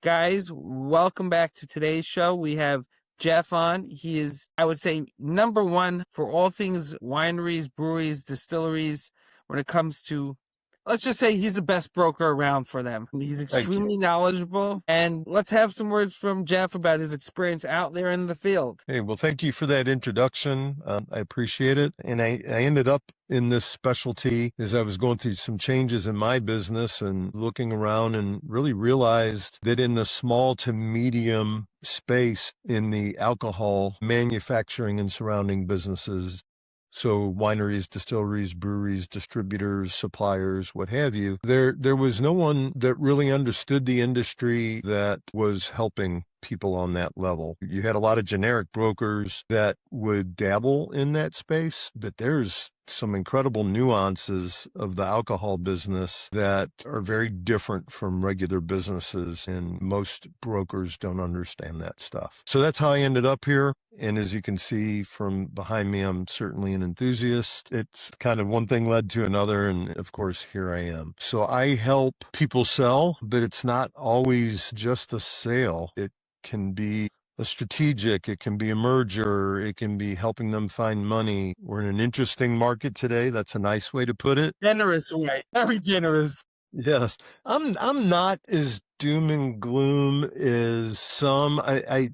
Guys, welcome back to today's show. We have Jeff on. He is, I would say, number one for all things wineries, breweries, distilleries when it comes to, let's just say he's the best broker around for them. He's Thank you. extremely knowledgeable. And let's have some words from Jeff about his experience out there in the field. Hey, well, thank you for that introduction. I appreciate it. And I ended up in this specialty as I was going through some changes in my business and looking around and really realized that in the small to medium space in the alcohol manufacturing and surrounding businesses, so wineries, distilleries, breweries, distributors, suppliers, what have you, there was no one that really understood the industry that was helping people on that level. You had a lot of generic brokers that would dabble in that space, but there's some incredible nuances of the alcohol business that are very different from regular businesses, and most brokers don't understand that stuff. So that's how I ended up here. And as you can see from behind me, I'm certainly an enthusiast. It's kind of one thing led to another, and of course, here I am. So I help people sell, but it's not always just a sale. It can be a strategic, it can be a merger, it can be helping them find money. We're in an interesting market today. That's a nice way to put it. Generous way, very generous. Yes. I'm not as doom and gloom as some. I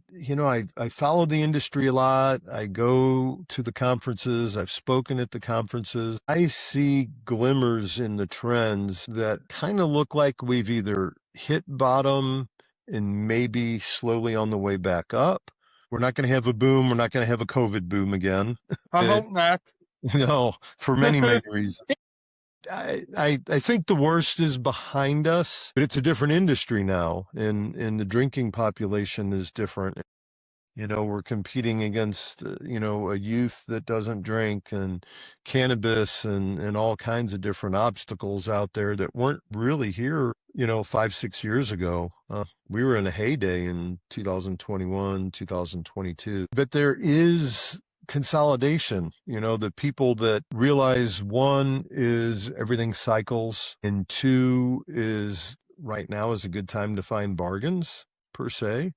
follow the industry a lot. I go to the conferences. I've spoken at the conferences. I see glimmers in the trends that kind of look like we've either hit bottom and maybe slowly on the way back up. We're not going to have a boom. We're not going to have a COVID boom again. I hope not. No, for many, many reasons. I think the worst is behind us, but it's a different industry now, and the drinking population is different. We're competing against, a youth that doesn't drink, and cannabis and all kinds of different obstacles out there that weren't really here, 5, 6 years ago. We were in a heyday in 2021, 2022, but there is consolidation. The people that realize, one is everything cycles, and two is right now is a good time to find bargains per se,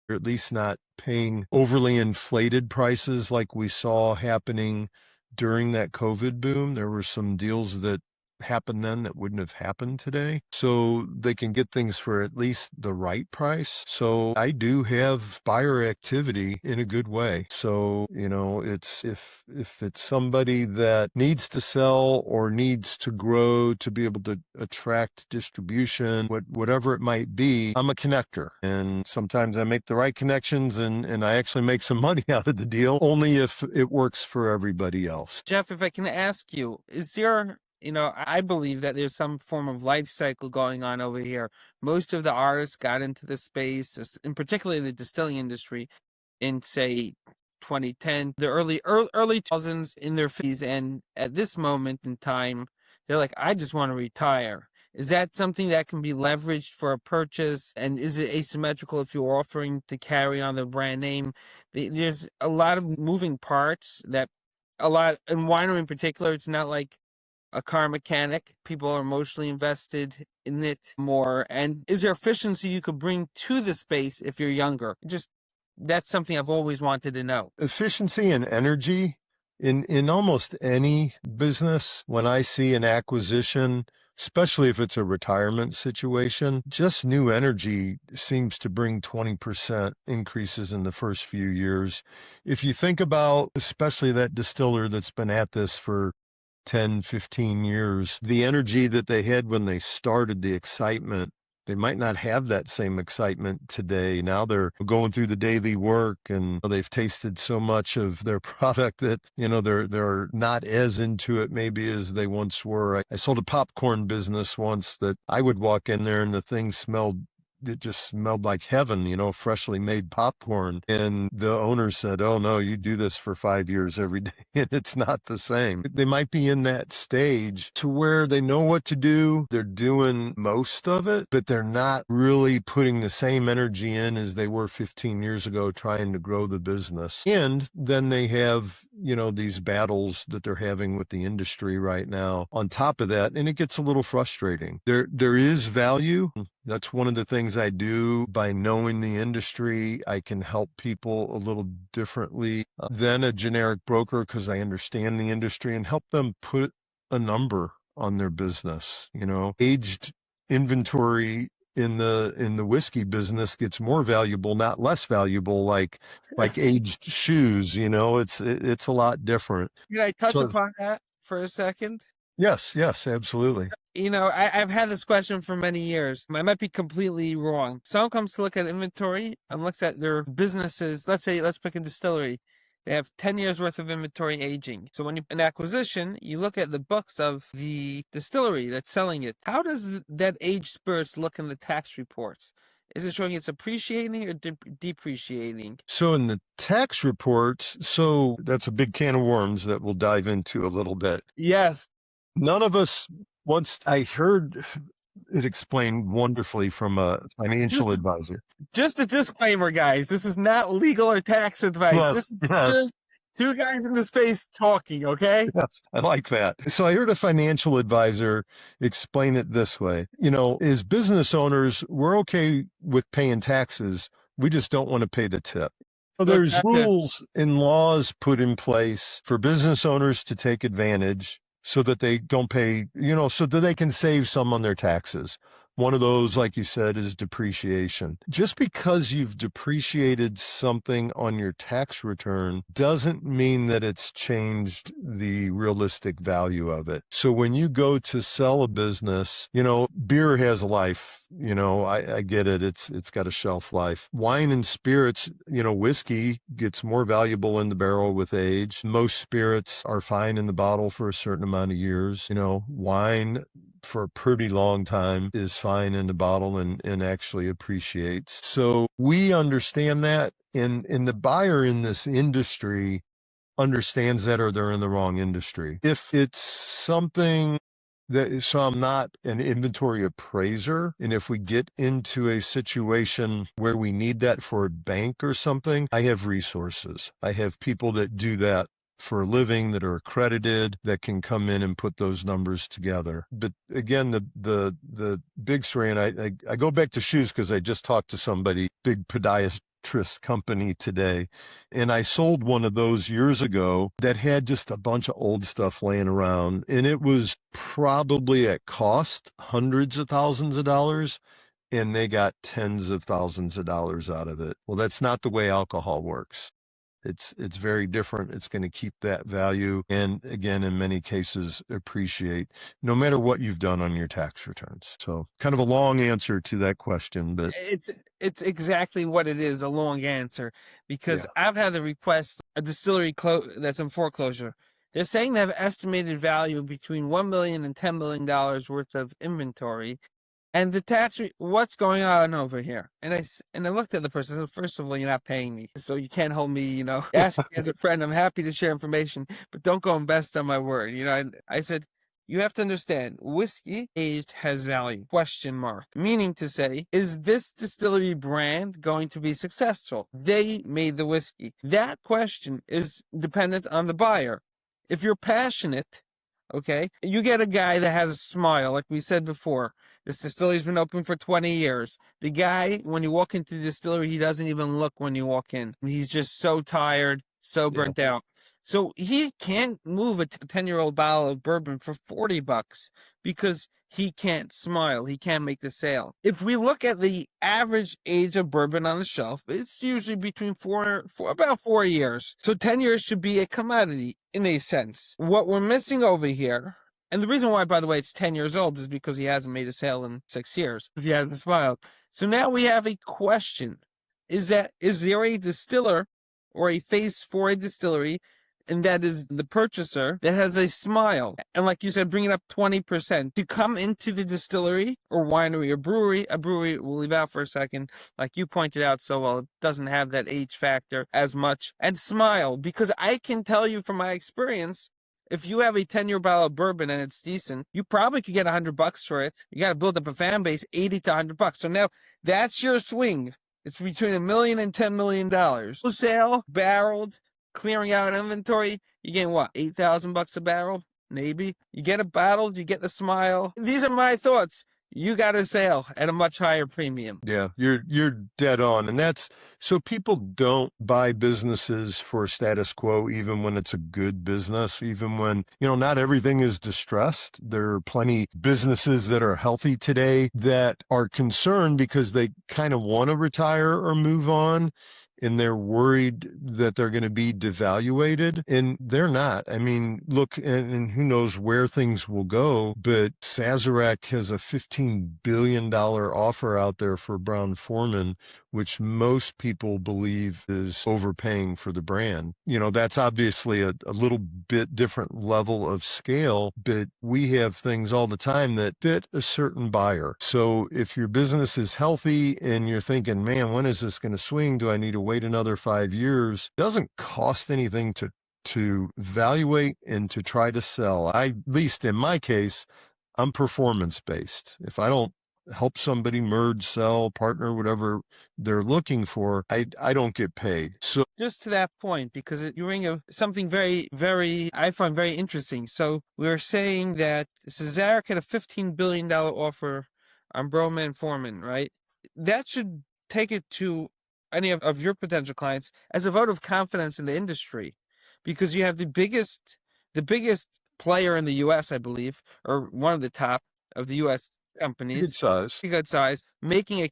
or at least not paying overly inflated prices like we saw happening during that COVID boom. There were some deals that happened then that wouldn't have happened today. So they can get things for at least the right price. So I do have buyer activity in a good way. So, it's if it's somebody that needs to sell or needs to grow to be able to attract distribution, whatever it might be, I'm a connector. And sometimes I make the right connections and I actually make some money out of the deal, only if it works for everybody else. Jeff, if I can ask you, is there I believe that there's some form of life cycle going on over here. Most of the artists got into the space, in particularly the distilling industry, in say 2010, the early 2000s, in their 50s, and at this moment in time, they're like, I just want to retire. Is that something that can be leveraged for a purchase? And is it asymmetrical if you're offering to carry on the brand name? There's a lot of moving parts that in winery in particular, it's not like a car mechanic. People are emotionally invested in it more. And is there efficiency you could bring to the space if you're younger? That's something I've always wanted to know. Efficiency and energy in almost any business. When I see an acquisition, especially if it's a retirement situation, just new energy seems to bring 20% increases in the first few years. If you think about, especially that distiller that's been at this for 10, 15 years, the energy that they had when they started, the excitement, they might not have that same excitement today. Now they're going through the daily work and they've tasted so much of their product that, they're not as into it maybe as they once were. I sold a popcorn business once that I would walk in there and the thing it just smelled like heaven, freshly made popcorn. And the owner said, oh no, you do this for 5 years every day and it's not the same. They might be in that stage to where they know what to do. They're doing most of it, but they're not really putting the same energy in as they were 15 years ago trying to grow the business. And then they have, these battles that they're having with the industry right now on top of that. And it gets a little frustrating. There is value. That's one of the things I do. By knowing the industry, I can help people a little differently than a generic broker because I understand the industry and help them put a number on their business. You know, aged inventory in the whiskey business gets more valuable, not less valuable, like aged shoes. You know, it's a lot different. Can I touch So upon that for a second? yes, yes, absolutely. You know, I've had this question for many years. I might be completely wrong. Someone comes to look at inventory and looks at their businesses. Let's pick a distillery. They have 10 years worth of inventory aging. So when you an acquisition, you look at the books of the distillery that's selling it. How does that aged spirits look in the tax reports? Is it showing it's appreciating or depreciating? So in the tax reports, so that's a big can of worms that we'll dive into a little bit. Yes. None of us, once I heard it explained wonderfully from a Just financial advisor. Just a disclaimer, guys. This is not legal or tax advice. This Yes, is yes. just two guys in the space talking, okay? Yes, I like that. So I heard a financial advisor explain it this way. You know, as business owners, we're okay with paying taxes. We just don't want to pay the tip. So Look, there's rules and laws put in place for business owners to take advantage so that they don't pay, you know, so that they can save some on their taxes. One of those, like you said, is depreciation. Just because you've depreciated something on your tax return doesn't mean that it's changed the realistic value of it. So when you go to sell a business, you know, beer has a life, you know, I get it. It's got a shelf life. Wine and spirits, you know, whiskey gets more valuable in the barrel with age. Most spirits are fine in the bottle for a certain amount of years. You know, wine for a pretty long time is fine in the bottle and actually appreciates. So we understand that, and the buyer in this industry understands that, or they're in the wrong industry. If it's something that, so I'm not an inventory appraiser, and if we get into a situation where we need that for a bank or something, I have resources. I have people that do that for a living, that are accredited, that can come in and put those numbers together. But again, the big story, and I go back to shoes because I just talked to somebody, big podiatrist company today, and I sold one of those years ago that had just a bunch of old stuff laying around, and it was probably at cost hundreds of thousands of dollars, and they got tens of thousands of dollars out of it. Well, that's not the way alcohol works. It's very different. It's going to keep that value, and again, in many cases, appreciate no matter what you've done on your tax returns. So kind of a long answer to that question, but It's exactly what it is, a long answer, because yeah. I've had the request a distillery that's in foreclosure. They're saying they have estimated value between $1 million and $10 million worth of inventory. And the what's going on over here? And I looked at the person and said, first of all, you're not paying me. So you can't hold me, you know, ask me as a friend. I'm happy to share information, but don't go invest on my word. You know, and I said, you have to understand, whiskey aged has value, question mark. Meaning to say, is this distillery brand going to be successful? They made the whiskey. That question is dependent on the buyer. If you're passionate, okay, you get a guy that has a smile, like we said before. This distillery's been open for 20 years. The guy, when you walk into the distillery, he doesn't even look when you walk in. He's just so tired, so burnt out. So he can't move a 10-year-old bottle of bourbon for $40 because he can't smile. He can't make the sale. If we look at the average age of bourbon on the shelf, it's usually between about 4 years. So 10 years should be a commodity in a sense. What we're missing over here, and the reason why, by the way, it's 10 years old is because he hasn't made a sale in 6 years. He hasn't smiled. So now we have a question. Is there a distiller or a face for a distillery, and that is the purchaser, that has a smile? And like you said, bring it up 20% to come into the distillery or winery or brewery. A brewery, we'll leave out for a second. Like you pointed out so well, it doesn't have that age factor as much. And smile, because I can tell you from my experience, if you have a 10-year bottle of bourbon and it's decent, you probably could get $100 for it. You got to build up a fan base, $80 to $100. So now that's your swing. It's between $1 million and $10 million. Wholesale, barreled, clearing out inventory. You getting what? $8,000 a barrel? Maybe. You get it bottled, you get the smile. These are my thoughts. you got a sale at a much higher premium. Yeah, you're dead on. And that's so people don't buy businesses for status quo, even when it's a good business, even when, not everything is distressed. There are plenty businesses that are healthy today that are concerned because they kind of want to retire or move on. And they're worried that they're going to be devaluated, and they're not. I mean, look, and who knows where things will go, but Sazerac has a $15 billion offer out there for Brown-Forman, which most people believe is overpaying for the brand. That's obviously a little bit different level of scale, but we have things all the time that fit a certain buyer. So if your business is healthy and you're thinking, man, when is this going to swing? Do I need to wait another 5 years? It doesn't cost anything to evaluate and to try to sell. At least in my case, I'm performance based. If I don't help somebody merge, sell, partner, whatever they're looking for, I don't get paid. So just to that point, because you bring something very, very, I find very interesting. So we were saying that Cesaric had a $15 billion offer on Broman-Forman, right? That should take it to any of your potential clients as a vote of confidence in the industry, because you have the biggest player in the U.S., I believe, or one of the top of the U.S. good companies, size. good size, making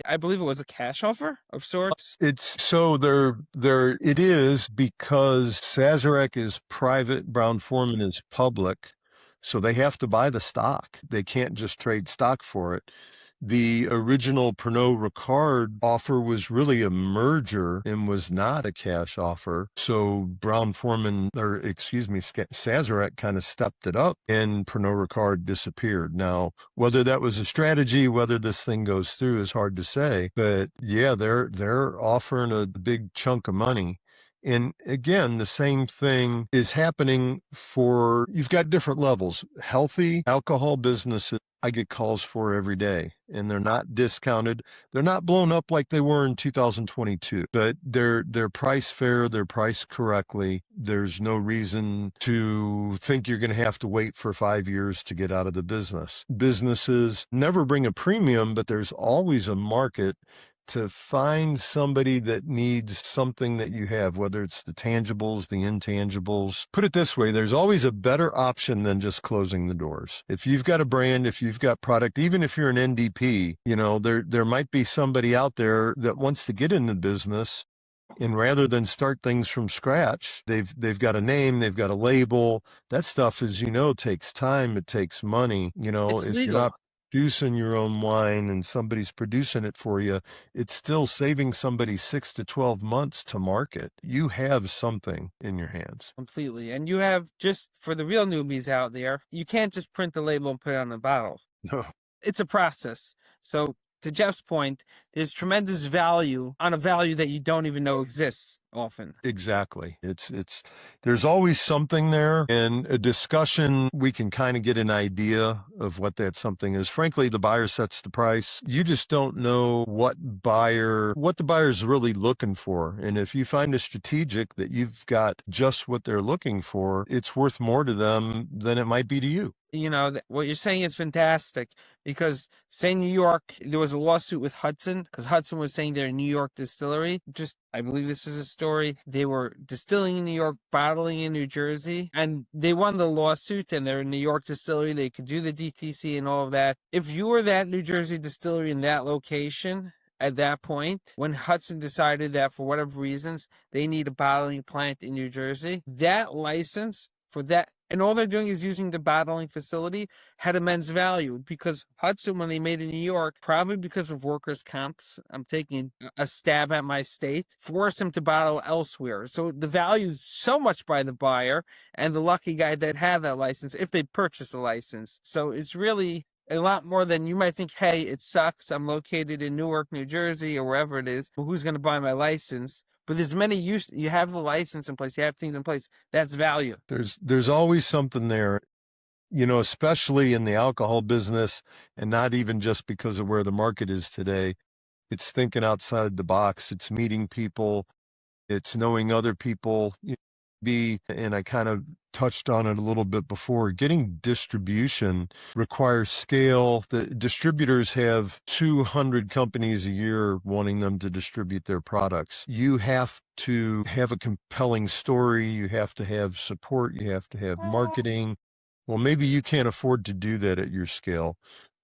I believe it was a cash offer of sorts. It's so it is because Sazerac is private, Brown-Forman is public, so they have to buy the stock. They can't just trade stock for it. The original Pernod Ricard offer was really a merger and was not a cash offer. So Brown-Forman, or excuse me, Sazerac kind of stepped it up and Pernod Ricard disappeared. Now, whether that was a strategy, whether this thing goes through is hard to say. But yeah, they're offering a big chunk of money. And again, the same thing is happening you've got different levels. Healthy alcohol businesses I get calls for every day, and they're not discounted. They're not blown up like they were in 2022, but they're priced fair, they're priced correctly. There's no reason to think you're going to have to wait for 5 years to get out of the business. Businesses never bring a premium, but there's always a market to find somebody that needs something that you have, whether it's the tangibles, the intangibles. Put it this way, there's always a better option than just closing the doors. If you've got a brand, if you've got product, even if you're an NDP, there might be somebody out there that wants to get in the business. And rather than start things from scratch, they've got a name, they've got a label. That stuff, as takes time, it takes money. It's If you're legal. not producing your own wine and somebody's producing it for you, it's still saving somebody 6 to 12 months to market. You have something in your hands. Completely. And you have, just for the real newbies out there, you can't just print the label and put it on the bottle. No. It's a process. So to Jeff's point, there's tremendous value on a value that you don't even know exists often. Exactly. There's always something there, and a discussion, we can kind of get an idea of what that something is. Frankly, the buyer sets the price. You just don't know what the buyer's really looking for. And if you find a strategic that you've got just what they're looking for, it's worth more to them than it might be to you. What you're saying is fantastic, because say New York, there was a lawsuit with Hudson because Hudson was saying they're a New York distillery. I believe this is a story. They were distilling in New York, bottling in New Jersey, and they won the lawsuit, and they're a New York distillery. They could do the DTC and all of that. If you were that New Jersey distillery in that location at that point, when Hudson decided that for whatever reasons, they need a bottling plant in New Jersey, that license for that, and all they're doing is using the bottling facility, had immense value, because Hudson, when they made in New York, probably because of workers' comps, I'm taking a stab at my state, forced them to bottle elsewhere. So the value is so much by the buyer and the lucky guy that had that license, if they purchase a license. So it's really a lot more than you might think. Hey, it sucks, I'm located in Newark, New Jersey, or wherever it is, but who's going to buy my license? But there's many use. You have the license in place. You have things in place. That's value. There's always something there, especially in the alcohol business, and not even just because of where the market is today. It's thinking outside the box. It's meeting people. It's knowing other people. And I kind of touched on it a little bit before. Getting distribution requires scale. The distributors have 200 companies a year wanting them to distribute their products. You have to have a compelling story. You have to have support. You have to have marketing. Well, maybe you can't afford to do that at your scale.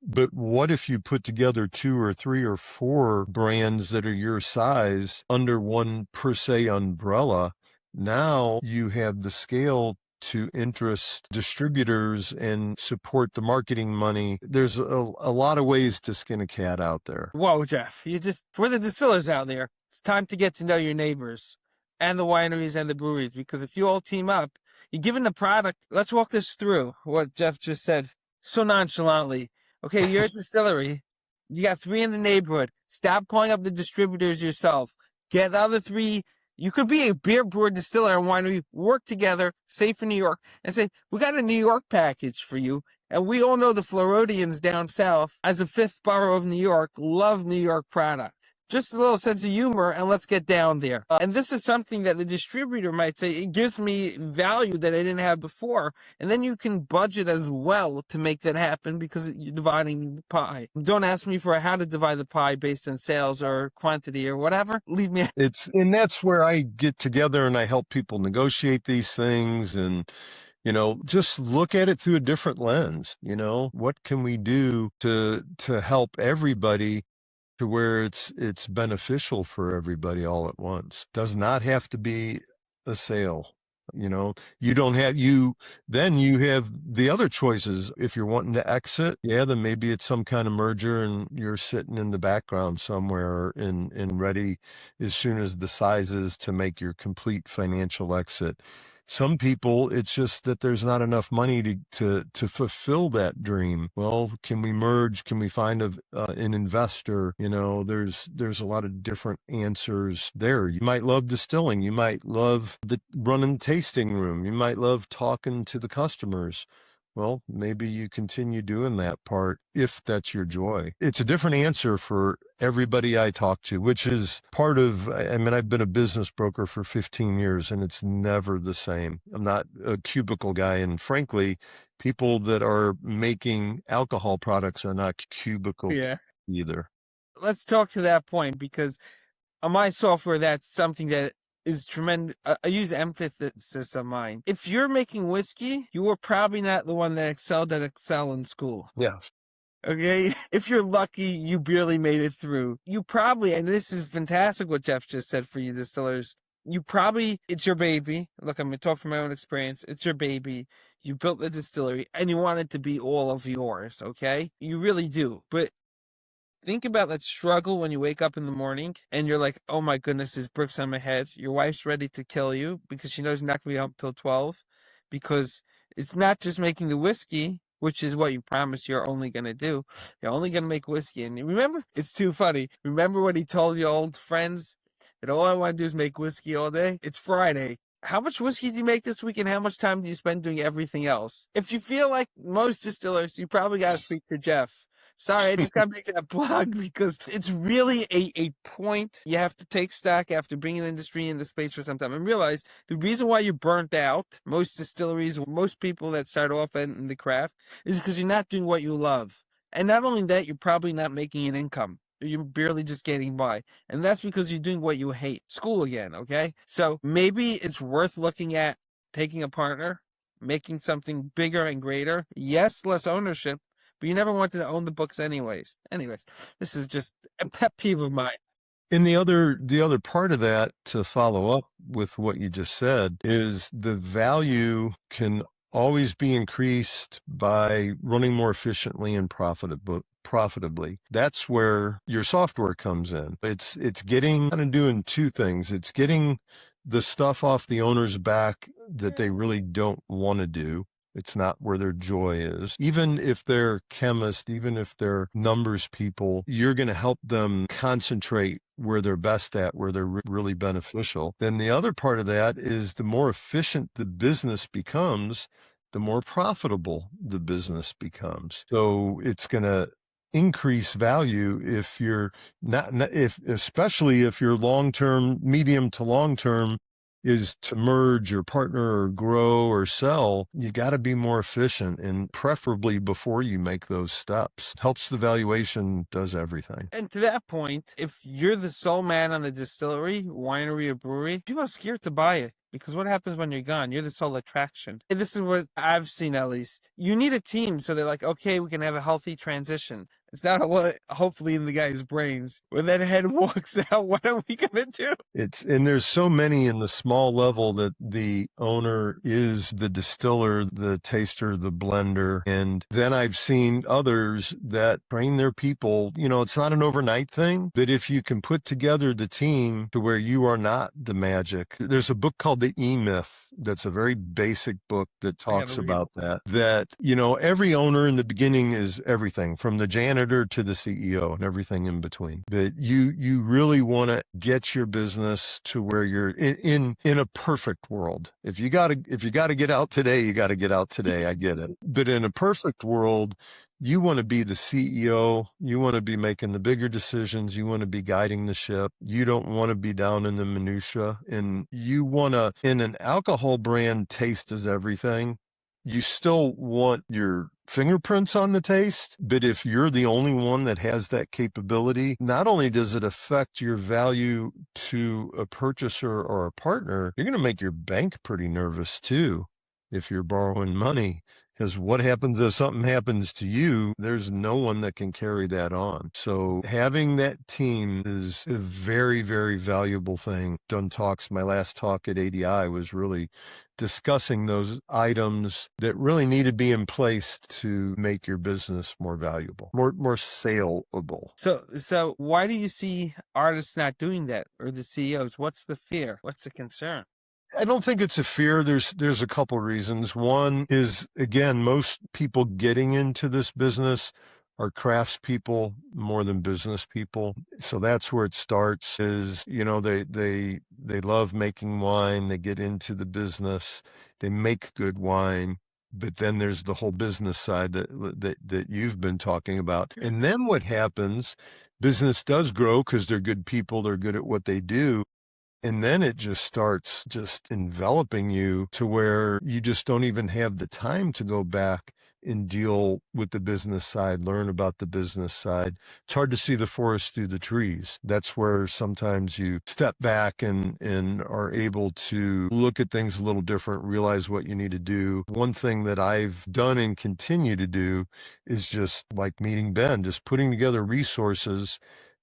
But what if you put together 2 or 3 or 4 brands that are your size under one per se umbrella? Now you have the scale to interest distributors and support the marketing money. There's a lot of ways to skin a cat out there. Whoa, Jeff, for the distillers out there, it's time to get to know your neighbors and the wineries and the breweries, because if you all team up, you're given the product. Let's walk this through what Jeff just said so nonchalantly. Okay, you're a distillery. You got 3 in the neighborhood. Stop calling up the distributors yourself. Get the other 3. You could be a beer brewer, distiller, and winery, work together, say for New York, and say, we got a New York package for you. And we all know the Floridians down south, as a 5th borough of New York, love New York product. Just a little sense of humor, and let's get down there. And this is something that the distributor might say, it gives me value that I didn't have before. And then you can budget as well to make that happen, because you're dividing the pie. Don't ask me for how to divide the pie based on sales or quantity or whatever. Leave me. And that's where I get together and I help people negotiate these things and, just look at it through a different lens. What can we do to help everybody to where it's beneficial for everybody all at once? Does not have to be a sale. You don't have then you have the other choices. If you're wanting to exit, then maybe it's some kind of merger and you're sitting in the background somewhere and ready as soon as the size is to make your complete financial exit. Some people, it's just that there's not enough money to fulfill that dream. Well, can we merge? Can we find an investor? There's a lot of different answers there. You might love distilling. You might love running the tasting room. You might love talking to the customers. Well, maybe you continue doing that part if that's your joy. It's a different answer for everybody I talk to, which is part of, I've been a business broker for 15 years and it's never the same. I'm not a cubicle guy. And frankly, people that are making alcohol products are not cubicle either. Let's talk to that point, because on my software, that's something that is tremendous. I use emphasis on mine. If you're making whiskey, you were probably not the one that excelled at Excel in school. Yes. Okay. If you're lucky, you barely made it through. You probably, and this is fantastic what Jeff just said for you distillers, it's your baby. Look, I'm going to talk from my own experience. It's your baby. You built the distillery and you want it to be all of yours. Okay. You really do. But think about that struggle when you wake up in the morning and you're like, oh my goodness, there's bricks on my head. Your wife's ready to kill you because she knows you're not going to be home till 12, because it's not just making the whiskey, which is what you promised you're only going to do. You're only going to make whiskey. And remember, it's too funny. Remember what he told your old friends? That all I want to do is make whiskey all day? It's Friday. How much whiskey do you make this week, and how much time do you spend doing everything else? If you feel like most distillers, you probably got to speak to Jeff. Sorry, I just got to make a plug, because it's really a point you have to take stock after bringing the industry in the space for some time and realize the reason why you're burnt out, most distilleries, most people that start off in the craft, is because you're not doing what you love. And not only that, you're probably not making an income. You're barely just getting by. And that's because you're doing what you hate. School again, okay? So maybe it's worth looking at taking a partner, making something bigger and greater. Yes, less ownership, but you never wanted to own the books anyways. This is just a pet peeve of mine. And the other part of that, to follow up with what you just said, is the value can always be increased by running more efficiently and profitably. That's where your software comes in. It's getting kind of doing 2 things. It's getting the stuff off the owner's back that they really don't want to do. It's not where their joy is. Even if they're chemists, even if they're numbers people, you're going to help them concentrate where they're best at, where they're really beneficial. Then the other part of that is the more efficient the business becomes, the more profitable the business becomes. So it's going to increase value if you're especially if you're long-term, medium to long-term is to merge or partner or grow or sell, you got to be more efficient, and preferably before you make those steps. Helps the valuation, does everything. And to that point, if you're the sole man on the distillery, winery, or brewery, people are scared to buy it. Because what happens when you're gone? You're the sole attraction. And this is what I've seen, at least. You need a team, so they're like, okay, we can have a healthy transition. It's not a lot, hopefully, in the guy's brains. When that head walks out, what are we going to do? And there's so many in the small level that the owner is the distiller, the taster, the blender. And then I've seen others that train their people. It's not an overnight thing, but if you can put together the team to where you are not the magic. There's a book called The E-Myth that's a very basic book that talks about that, every owner in the beginning is everything from the janitor to the CEO and everything in between. But you really want to get your business to where you're in a perfect world. If you got to get out today, you got to get out today. I get it. But in a perfect world, you want to be the CEO. You want to be making the bigger decisions. You want to be guiding the ship. You don't want to be down in the minutia. And you want to, in an alcohol brand, taste is everything. You still want your fingerprints on the taste, but if you're the only one that has that capability, not only does it affect your value to a purchaser or a partner, you're going to make your bank pretty nervous too if you're borrowing money. Because what happens if something happens to you? There's no one that can carry that on. So having that team is a very, very valuable thing. Done talks. My last talk at ADI was really discussing those items that really need to be in place to make your business more valuable, more saleable. So why do you see artists not doing that, or the CEOs? What's the fear? What's the concern? I don't think it's a fear. There's a couple reasons. One is, again, most people getting into this business are craftspeople more than business people. So that's where it starts is, they love making wine. They get into the business. They make good wine. But then there's the whole business side that you've been talking about. And then what happens, business does grow because they're good people. They're good at what they do. And then it just starts just enveloping you to where you just don't even have the time to go back and deal with the business side, learn about the business side. It's hard to see the forest through the trees. That's where sometimes you step back and are able to look at things a little different, realize what you need to do. One thing that I've done and continue to do is just like meeting Ben, just putting together resources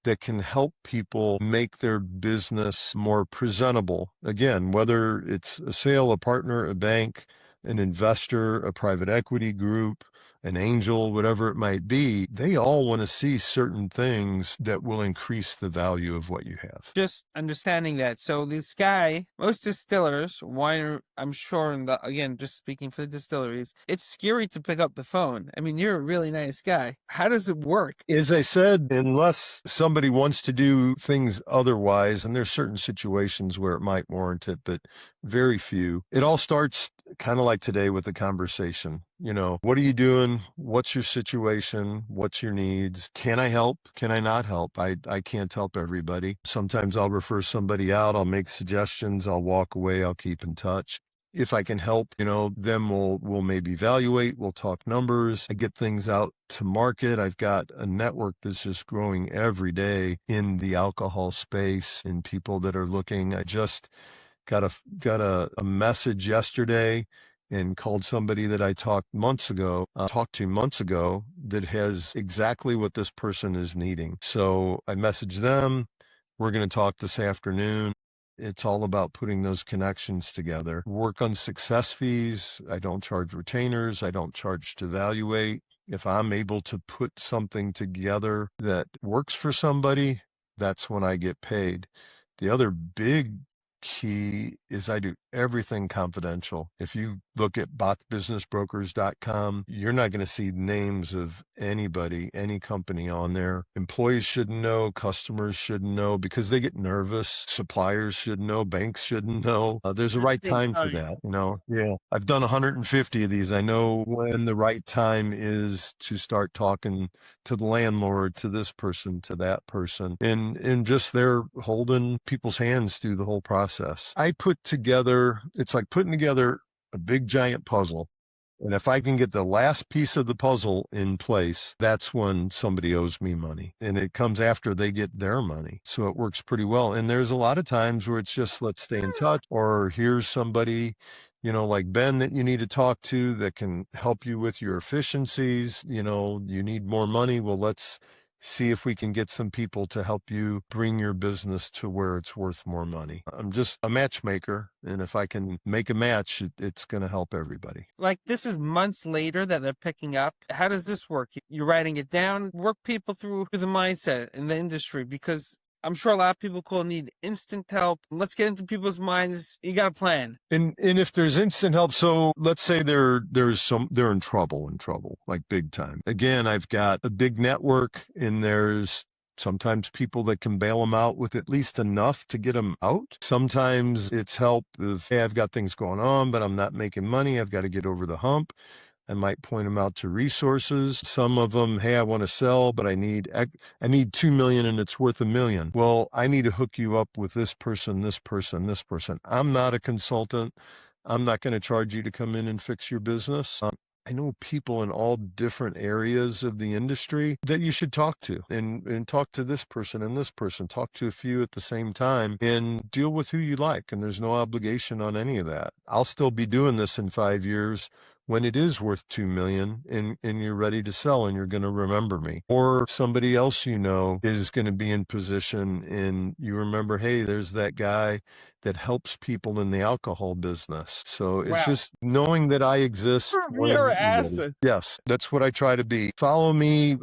that can help people make their business more presentable. Again, whether it's a sale, a partner, a bank, an investor, a private equity group, an angel, whatever it might be, they all want to see certain things that will increase the value of what you have. Just understanding that. So this guy, most distillers, wine, I'm sure, again, just speaking for the distilleries, it's scary to pick up the phone. I mean, you're a really nice guy. How does it work? As I said, unless somebody wants to do things otherwise, and there's certain situations where it might warrant it, but very few. It all starts kind of like today with the conversation. What are you doing? What's your situation? What's your needs? Can I help? Can I not help? I can't help everybody. Sometimes I'll refer somebody out. I'll make suggestions. I'll walk away. I'll keep in touch. If I can help, then we'll maybe evaluate. We'll talk numbers. I get things out to market. I've got a network that's just growing every day in the alcohol space and people that are looking. I just got a message yesterday and called somebody that I talked to months ago that has exactly what this person is needing. So I messaged them. We're going to talk this afternoon. It's all about putting those connections together. Work on success fees. I don't charge retainers. I don't charge to evaluate. If I'm able to put something together that works for somebody, that's when I get paid. The other big key is I do everything confidential. If you look at bachbusinessbrokers.com, you're not going to see names of anybody, any company on there. Employees shouldn't know, customers shouldn't know because they get nervous. Suppliers should know, banks shouldn't know. There's a At the right same time for time. that, you know? Yeah. I've done 150 of these. I know when the right time is to start talking to the landlord, to this person, to that person, and just they're holding people's hands through the whole process. I put together, it's like putting together a big giant puzzle. And if I can get the last piece of the puzzle in place, that's when somebody owes me money. And it comes after they get their money. So it works pretty well. And there's a lot of times where it's just, let's stay in touch, or here's somebody, you know, like Ben that you need to talk to that can help you with your efficiencies. You know, you need more money. Well, let's see if we can get some people to help you bring your business to where it's worth more money. I'm just a matchmaker. And if I can make a match, it's going to help everybody. Like this is months later that they're picking up. How does this work? You're writing it down, work people through the mindset in the industry, because I'm sure a lot of people will need instant help. Let's get into people's minds. You got a plan. And if there's instant help, so let's say they're in trouble, like big time. Again, I've got a big network, and there's sometimes people that can bail them out with at least enough to get them out. Sometimes it's help of, hey, I've got things going on, but I'm not making money. I've got to get over the hump. I might point them out to resources. Some of them, hey, I want to sell, but I need 2 million and it's worth $1 million. Well, I need to hook you up with this person, this person, this person. I'm not a consultant. I'm not going to charge you to come in and fix your business. I know people in all different areas of the industry that you should talk to, and talk to this person and this person, talk to a few at the same time, and deal with who you like. And there's no obligation on any of that. I'll still be doing this in 5 years when it is worth 2 million and you're ready to sell and you're going to remember me. Or somebody else you know is going to be in position and you remember, hey, there's that guy that helps people in the alcohol business. So it's Wow. just knowing that I exist You're when an you're ready. asset. Yes, that's what I try to be. Follow me.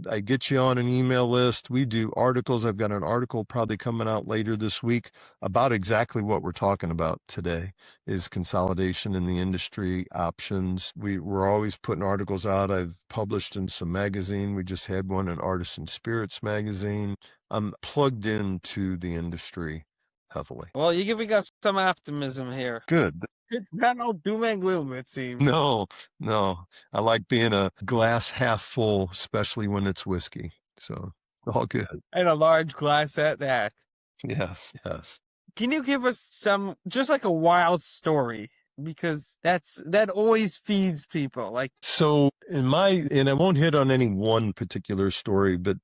I get you on an email list. We do articles. I've got an article probably coming out later this week about exactly what we're talking about today, is consolidation in the industry, options. We're always putting articles out. I've published in some magazine. We just had one in Artisan Spirits magazine. I'm plugged into the industry heavily. Well, you're giving us some optimism here. Good. It's not all doom and gloom, it seems. No, no. I like being a glass half full, especially when it's whiskey. So all good. And a large glass at that. Yes, yes. Can you give us some, just like a wild story? Because that always feeds people. Like, So and I won't hit on any one particular story, but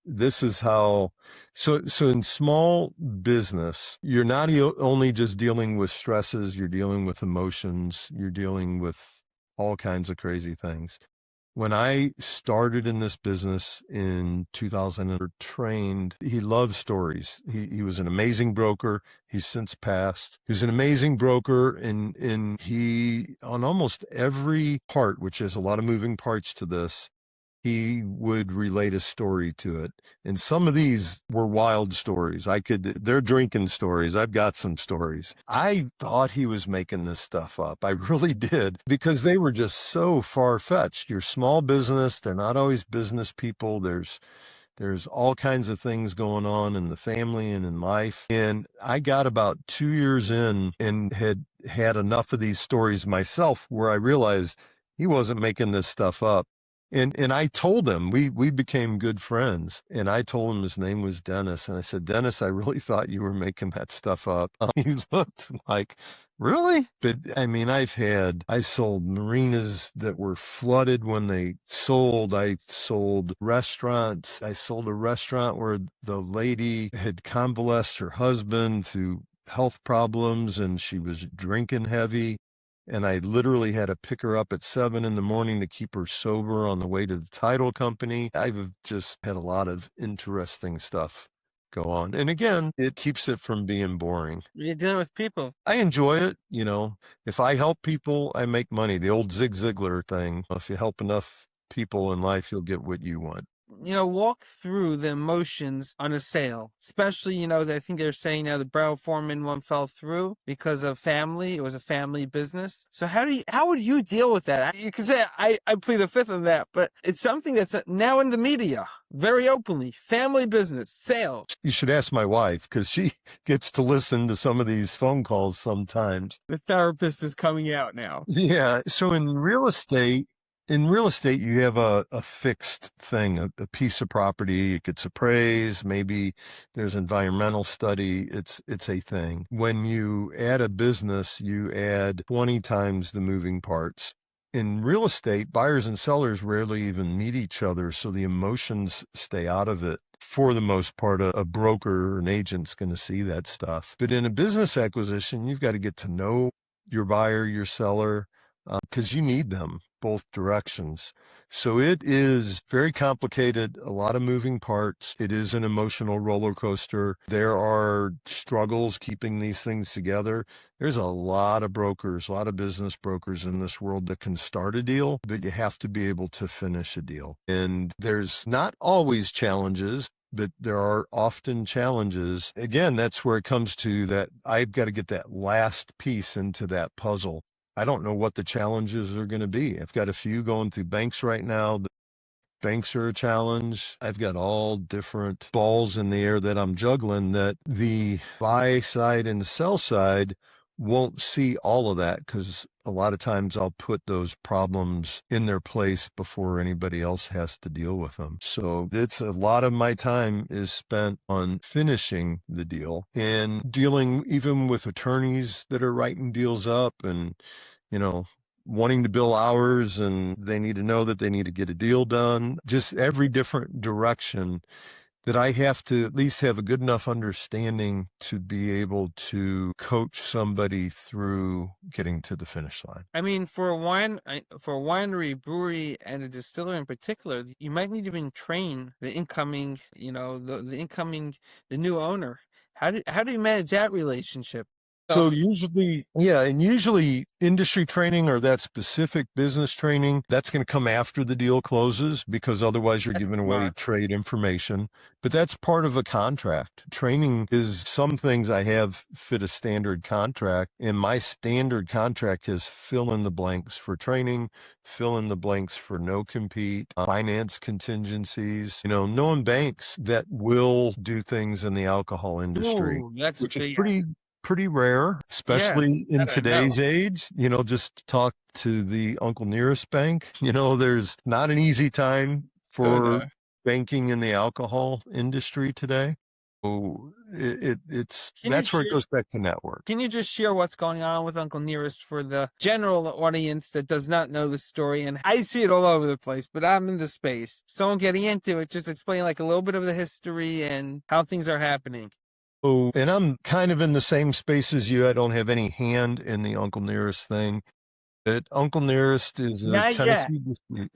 this is how, so in small business, you're not only just dealing with stresses, you're dealing with emotions, you're dealing with all kinds of crazy things. When I started in this business in 2000, trained, he loved stories. He was an amazing broker. He's since passed. He was an amazing broker, and he, on almost every part, which has a lot of moving parts to this, he would relate a story to it. And some of these were wild stories. They're drinking stories. I've got some stories. I thought he was making this stuff up. I really did, because they were just so far-fetched. You're small business. They're not always business people. There's all kinds of things going on in the family and in life. And I got about 2 years in and had enough of these stories myself where I realized he wasn't making this stuff up. And I told him, we became good friends, and I told him his name was Dennis. And I said, Dennis, I really thought you were making that stuff up. He looked like, really? But I mean, I sold marinas that were flooded when they sold. I sold restaurants. I sold a restaurant where the lady had convalesced her husband through health problems and she was drinking heavy. And I literally had to pick her up at 7 a.m. to keep her sober on the way to the title company. I've just had a lot of interesting stuff go on. And again, it keeps it from being boring. you're dealing with people. I enjoy it. You know, if I help people, I make money. The old Zig Ziglar thing. If you help enough people in life, you'll get what you want. walk through the emotions on a sale, especially, I think they're saying now the Brow Foreman one fell through because of family. It was a family business. So how would you deal with that? You could say I plead the fifth on that, but it's something that's now in the media very openly. Family business, sale. You should ask my wife because she gets to listen to some of these phone calls sometimes. The therapist is coming out now. Yeah. So in real estate, you have a fixed thing, a piece of property. It gets appraised. Maybe there's environmental study. It's a thing. When you add a business, you add 20 times the moving parts. In real estate, buyers and sellers rarely even meet each other, so the emotions stay out of it. For the most part, a broker or an agent's going to see that stuff. But in a business acquisition, you've got to get to know your buyer, your seller, because you need them both directions. So it is very complicated, a lot of moving parts. It is an emotional roller coaster. There are struggles keeping these things together. There's a lot of brokers, a lot of business brokers in this world that can start a deal, but you have to be able to finish a deal. And there's not always challenges, but there are often challenges. Again, that's where it comes to that I've got to get that last piece into that puzzle. I don't know what the challenges are going to be. I've got a few going through banks right now. The banks are a challenge. I've got all different balls in the air that I'm juggling that the buy side and the sell side won't see all of that because a lot of times I'll put those problems in their place before anybody else has to deal with them. So it's a lot of my time is spent on finishing the deal and dealing even with attorneys that are writing deals up and, wanting to bill hours and they need to know that they need to get a deal done. Just every different direction that I have to at least have a good enough understanding to be able to coach somebody through getting to the finish line. I mean, for a winery, brewery, and a distillery in particular, you might need to even train the incoming, the new owner. How do you manage that relationship? So usually industry training or that specific business training, that's going to come after the deal closes because otherwise you're That's giving away smart. trade information. But that's part of a contract. Training is some things I have fit a standard contract, and my standard contract is fill in the blanks for training, fill in the blanks for no compete, finance contingencies, knowing banks that will do things in the alcohol industry, Ooh, that's a which is big pretty rare, yeah. especially in That I know. today's age. Just talk to the Uncle Nearest bank. There's not an easy time Oh for no. banking in the alcohol industry today. So Can you that's where it share? goes back to network. Can you just share what's going on with Uncle Nearest for the general audience that does not know the story? And I see it all over the place, but I'm in the space. Someone getting into it, just explain like a little bit of the history and how things are happening. Oh, and I'm kind of in the same space as you. I don't have any hand in the Uncle Nearest thing. But Uncle Nearest is a Not yet. Tennessee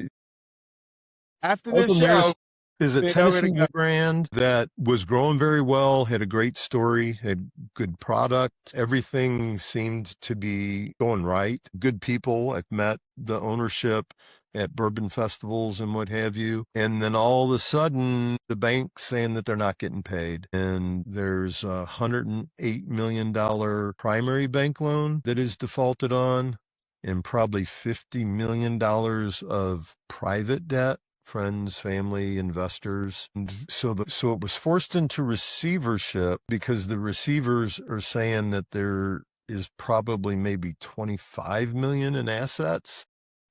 After this Uncle show, Nearest is a we know where to Tennessee go. brand that was growing very well, had a great story, had good product. Everything seemed to be going right. Good people. I've met the ownership at bourbon festivals and what have you. And then all of a sudden, the bank's saying that they're not getting paid. And there's a $108 million primary bank loan that is defaulted on and probably $50 million of private debt, friends, family, investors. And so it was forced into receivership because the receivers are saying that there is probably maybe 25 million in assets.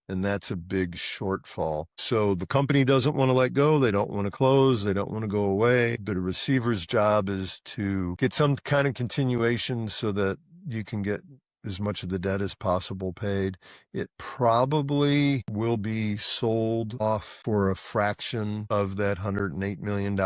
And that's a big shortfall. So the company doesn't want to let go. They don't want to close. They don't want to go away. But a receiver's job is to get some kind of continuation so that you can get as much of the debt as possible paid. It probably will be sold off for a fraction of that $108 million.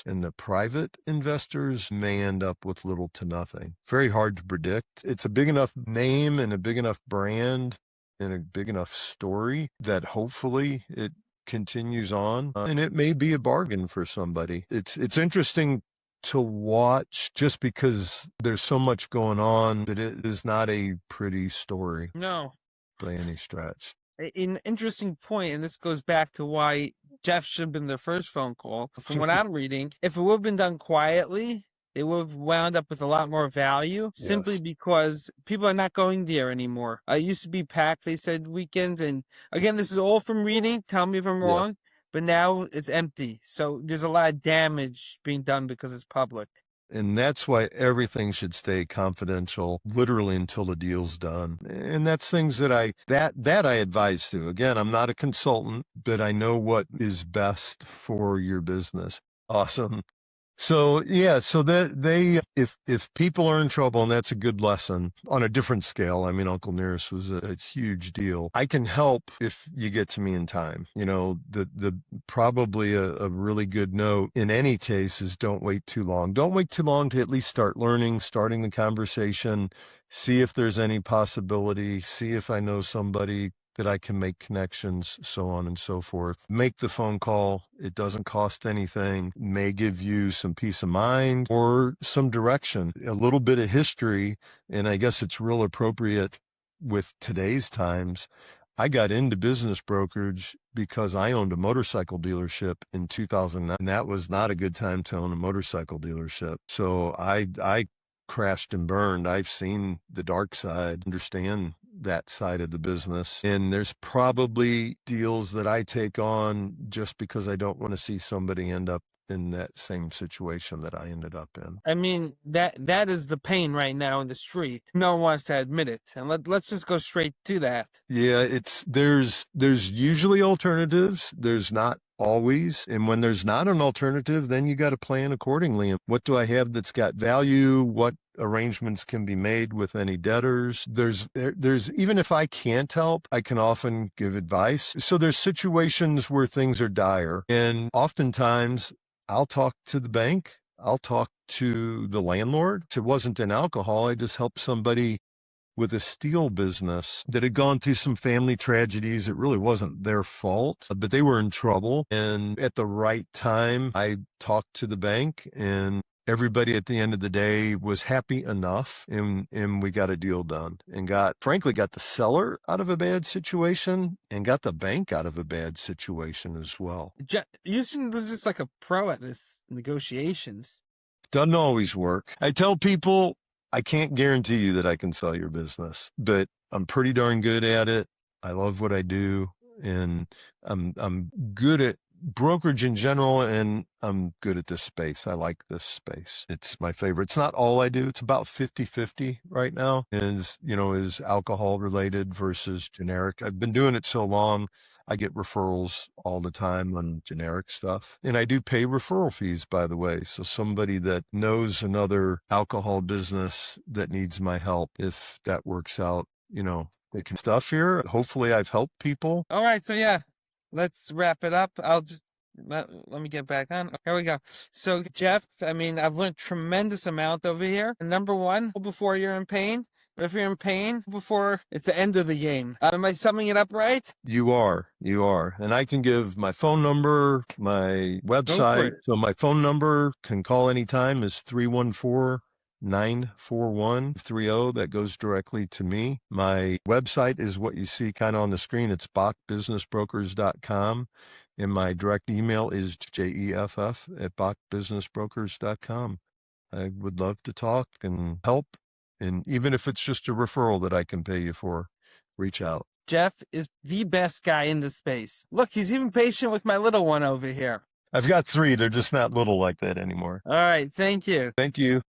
And the private investors may end up with little to nothing. Very hard to predict. It's a big enough name and a big enough brand and a big enough story that hopefully it continues on, and it may be a bargain for somebody. It's interesting to watch just because there's so much going on that it is not a pretty story No. by any stretch. An interesting point, and this goes back to why Jeff should have been their first phone call. From what I'm reading, if it would have been done quietly, it would have wound up with a lot more value simply Yes. because people are not going there anymore. It used to be packed, they said, weekends. And again, this is all from reading. Tell me if I'm Yeah. wrong. But now it's empty. So there's a lot of damage being done because it's public. And that's why everything should stay confidential, literally until the deal's done. And that's things that I advise to. Again, I'm not a consultant, but I know what is best for your business. Awesome. So yeah, so that if people are in trouble, and that's a good lesson on a different scale. I mean, Uncle Nearest was a huge deal. I can help if you get to me in time. The probably a really good note in any case is don't wait too long. Don't wait too long to at least start learning, starting the conversation, see if there's any possibility, see if I know somebody that I can make connections, so on and so forth. Make the phone call. It doesn't cost anything, may give you some peace of mind or some direction, a little bit of history. And I guess it's real appropriate with today's times. I got into business brokerage because I owned a motorcycle dealership in 2009. And that was not a good time to own a motorcycle dealership. So I crashed and burned. I've seen the dark side, understand that side of the business. And there's probably deals that I take on just because I don't want to see somebody end up in that same situation that I ended up in. I mean, that is the pain right now in the street. No one wants to admit it. And let's just go straight to that. Yeah, there's usually alternatives. There's not always. And when there's not an alternative, then you got to plan accordingly. And what do I have that's got value? What arrangements can be made with any debtors? There's even if I can't help, I can often give advice. So there's situations where things are dire. And oftentimes I'll talk to the bank. I'll talk to the landlord. It wasn't in alcohol. I just helped somebody with a steel business that had gone through some family tragedies. It really wasn't their fault, but they were in trouble. And at the right time, I talked to the bank, and everybody at the end of the day was happy enough, and we got a deal done and frankly got the seller out of a bad situation and got the bank out of a bad situation as well. You seem just like a pro at this negotiations. Doesn't always work. I tell people, I can't guarantee you that I can sell your business, but I'm pretty darn good at it. I love what I do, and I'm good at brokerage in general, and I'm good at this space. I like this space. It's my favorite. It's not all I do. It's about 50-50 right now, is alcohol related versus generic. I've been doing it so long. I get referrals all the time on generic stuff. And I do pay referral fees, by the way. So somebody that knows another alcohol business that needs my help, if that works out, they can stuff here. Hopefully I've helped people. All right. So yeah, let's wrap it up. I'll just let me get back on. Here we go. So Jeff, I mean, I've learned tremendous amount over here. Number one, before you're in pain. But if you're in pain before it's the end of the game. Am I summing it up right? You are. And I can give my phone number, my website. So my phone number can call anytime is 314-941-30. That goes directly to me. My website is what you see kind of on the screen. It's bachbusinessbrokers.com. And my direct email is jeff@bachbusinessbrokers.com. I would love to talk and help. And even if it's just a referral that I can pay you for, reach out. Jeff is the best guy in the space. Look, he's even patient with my little one over here. I've got 3. They're just not little like that anymore. All right. Thank you. Thank you.